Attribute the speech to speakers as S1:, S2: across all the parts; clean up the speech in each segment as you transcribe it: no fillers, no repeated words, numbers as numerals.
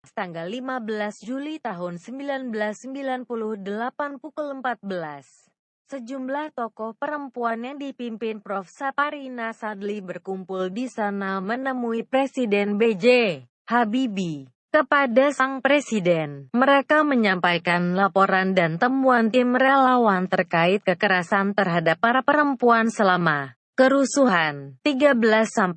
S1: tanggal 15 Juli tahun 1998 pukul 14. Sejumlah tokoh perempuan yang dipimpin Prof. Saparina Sadli berkumpul di sana menemui Presiden B.J. Habibie. Kepada sang presiden, mereka menyampaikan laporan dan temuan tim relawan terkait kekerasan terhadap para perempuan selama kerusuhan 13-15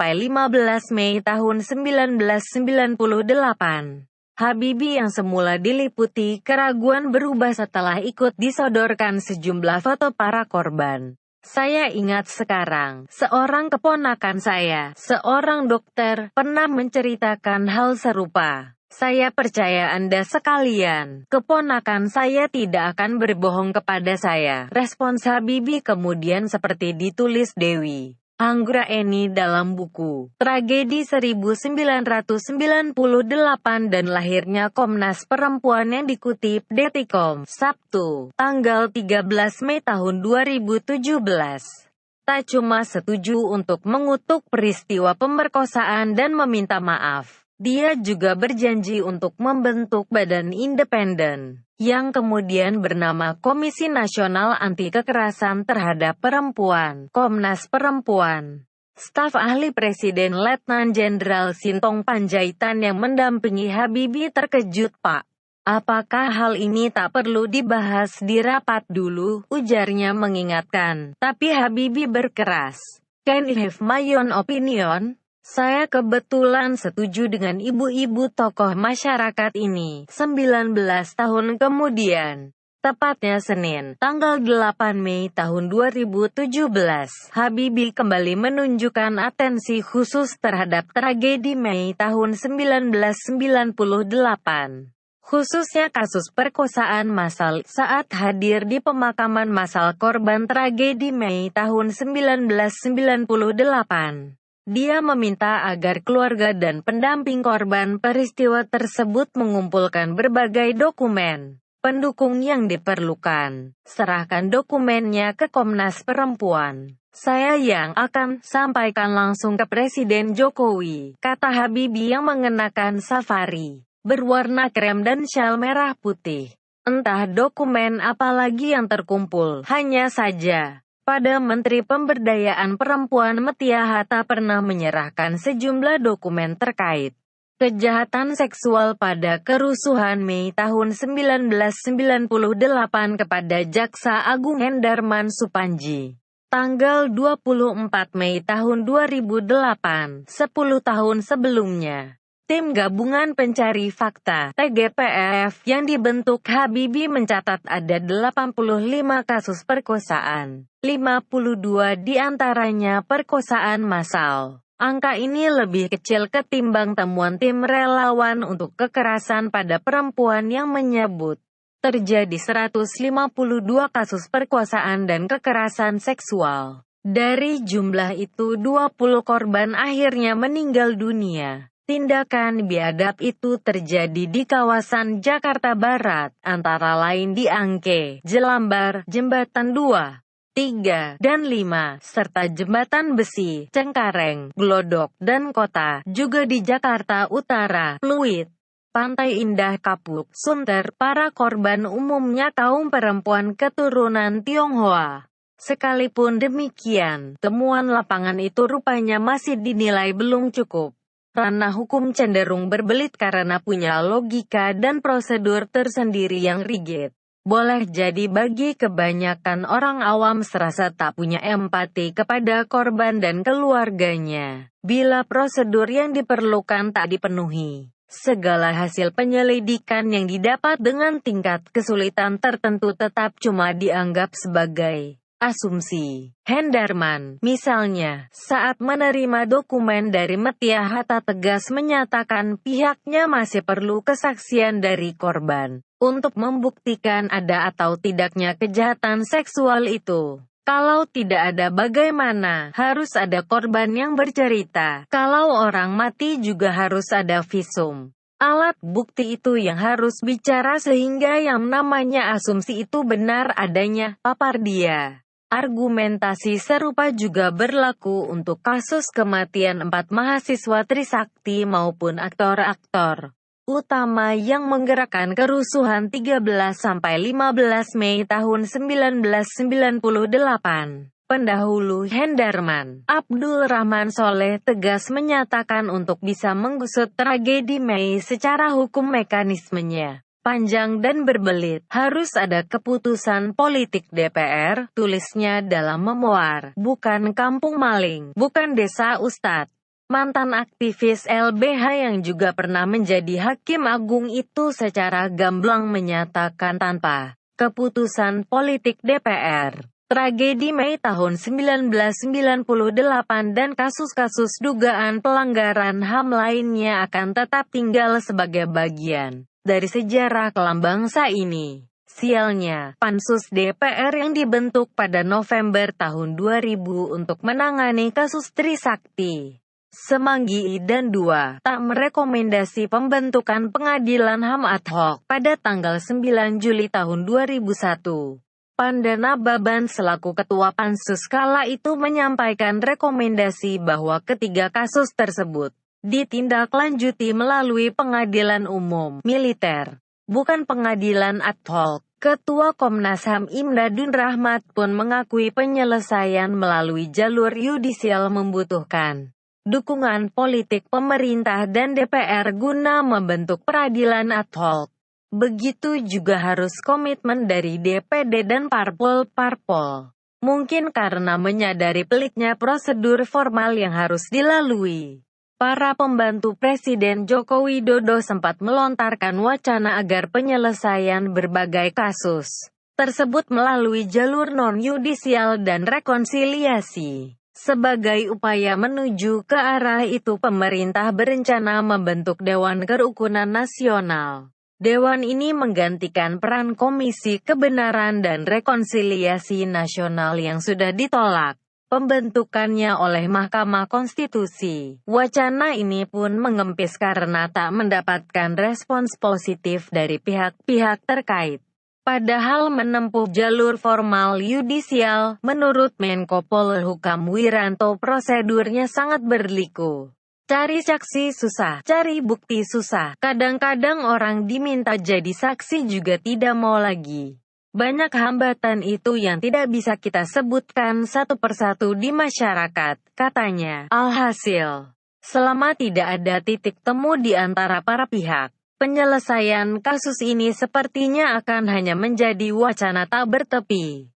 S1: Mei tahun 1998. Habibie yang semula diliputi keraguan berubah setelah ikut disodorkan sejumlah foto para korban. Saya ingat sekarang, seorang keponakan saya, seorang dokter, pernah menceritakan hal serupa. Saya percaya Anda sekalian, keponakan saya tidak akan berbohong kepada saya. Respons Habibie kemudian seperti ditulis Dewi Anggraeni dalam buku Tragedi 1998 dan lahirnya Komnas Perempuan yang dikutip Detikom, Sabtu, tanggal 13 Mei tahun 2017. Tak cuma setuju untuk mengutuk peristiwa pemerkosaan dan meminta maaf, dia juga berjanji untuk membentuk badan independen, yang kemudian bernama Komisi Nasional Anti Kekerasan Terhadap Perempuan, Komnas Perempuan. Staf ahli Presiden Letnan Jenderal Sintong Panjaitan yang mendampingi Habibie terkejut, "Pak, apakah hal ini tak perlu dibahas di rapat dulu?" ujarnya mengingatkan. Tapi Habibie berkeras, "Can I have my own opinion?" Saya kebetulan setuju dengan ibu-ibu tokoh masyarakat ini. 19 tahun kemudian, tepatnya Senin, tanggal 8 Mei tahun 2017, Habibie kembali menunjukkan atensi khusus terhadap tragedi Mei tahun 1998. Khususnya kasus perkosaan massal saat hadir di pemakaman massal korban tragedi Mei tahun 1998. Dia meminta agar keluarga dan pendamping korban peristiwa tersebut mengumpulkan berbagai dokumen pendukung yang diperlukan. Serahkan dokumennya ke Komnas Perempuan. Saya yang akan sampaikan langsung ke Presiden Jokowi, kata Habibie yang mengenakan safari berwarna krem dan syal merah putih. Entah dokumen apa lagi yang terkumpul, hanya saja pada Menteri Pemberdayaan Perempuan Metia Hatta pernah menyerahkan sejumlah dokumen terkait kejahatan seksual pada kerusuhan Mei tahun 1998 kepada Jaksa Agung Hendarman Supanji. Tanggal 24 Mei tahun 2008, 10 tahun sebelumnya, Tim Gabungan Pencari Fakta (TGPF) yang dibentuk Habibie mencatat ada 85 kasus perkosaan, 52 diantaranya perkosaan massal. Angka ini lebih kecil ketimbang temuan tim relawan untuk kekerasan pada perempuan yang menyebut terjadi 152 kasus perkosaan dan kekerasan seksual. Dari jumlah itu 20 korban akhirnya meninggal dunia. Tindakan biadab itu terjadi di kawasan Jakarta Barat, antara lain di Angke, Jelambar, Jembatan 2, 3, dan 5, serta Jembatan Besi, Cengkareng, Glodok, dan Kota, juga di Jakarta Utara, Pluit, Pantai Indah Kapuk, Sunter. Para korban umumnya kaum perempuan keturunan Tionghoa. Sekalipun demikian, temuan lapangan itu rupanya masih dinilai belum cukup. Ranah hukum cenderung berbelit karena punya logika dan prosedur tersendiri yang rigid. Boleh jadi bagi kebanyakan orang awam serasa tak punya empati kepada korban dan keluarganya, bila prosedur yang diperlukan tak dipenuhi. Segala hasil penyelidikan yang didapat dengan tingkat kesulitan tertentu tetap cuma dianggap sebagai asumsi. Hendarman, misalnya, saat menerima dokumen dari Metia Hatta tegas menyatakan pihaknya masih perlu kesaksian dari korban untuk membuktikan ada atau tidaknya kejahatan seksual itu. Kalau tidak ada bagaimana, harus ada korban yang bercerita. Kalau orang mati juga harus ada visum. Alat bukti itu yang harus bicara sehingga yang namanya asumsi itu benar adanya, papar dia. Argumentasi serupa juga berlaku untuk kasus kematian 4 mahasiswa Trisakti maupun aktor-aktor utama yang menggerakkan kerusuhan 13–15 Mei tahun 1998. Pendahulu Hendarman, Abdul Rahman Soleh tegas menyatakan untuk bisa mengusut tragedi Mei secara hukum mekanismenya panjang dan berbelit, harus ada keputusan politik DPR, tulisnya dalam memoir, bukan kampung maling, bukan desa Ustadz. Mantan aktivis LBH yang juga pernah menjadi hakim agung itu secara gamblang menyatakan tanpa keputusan politik DPR, tragedi Mei tahun 1998 dan kasus-kasus dugaan pelanggaran HAM lainnya akan tetap tinggal sebagai bagian dari sejarah kelam bangsa ini. Sialnya, pansus DPR yang dibentuk pada November tahun 2000 untuk menangani kasus Trisakti, Semanggi I dan II, tak merekomendasi pembentukan pengadilan HAM ad hoc pada tanggal 9 Juli tahun 2001. Pandana Baban selaku ketua pansus kala itu menyampaikan rekomendasi bahwa ketiga kasus tersebut ditindaklanjuti melalui pengadilan umum militer, bukan pengadilan ad hoc. Ketua Komnas HAM Imdadun Rahmat pun mengakui penyelesaian melalui jalur yudisial membutuhkan dukungan politik pemerintah dan DPR guna membentuk peradilan ad hoc. Begitu juga harus komitmen dari DPD dan parpol-parpol. Mungkin karena menyadari peliknya prosedur formal yang harus dilalui, para pembantu Presiden Joko Widodo sempat melontarkan wacana agar penyelesaian berbagai kasus tersebut melalui jalur non-yudisial dan rekonsiliasi. Sebagai upaya menuju ke arah itu, pemerintah berencana membentuk Dewan Kerukunan Nasional. Dewan ini menggantikan peran Komisi Kebenaran dan Rekonsiliasi Nasional yang sudah ditolak pembentukannya oleh Mahkamah Konstitusi. Wacana ini pun mengempis karena tak mendapatkan respons positif dari pihak-pihak terkait. Padahal menempuh jalur formal yudisial, menurut Menko Polhukam Wiranto prosedurnya sangat berliku. Cari saksi susah, cari bukti susah. Kadang-kadang orang diminta jadi saksi juga tidak mau lagi. Banyak hambatan itu yang tidak bisa kita sebutkan satu persatu di masyarakat, katanya. Alhasil, selama tidak ada titik temu di antara para pihak, penyelesaian kasus ini sepertinya akan hanya menjadi wacana tak bertepi.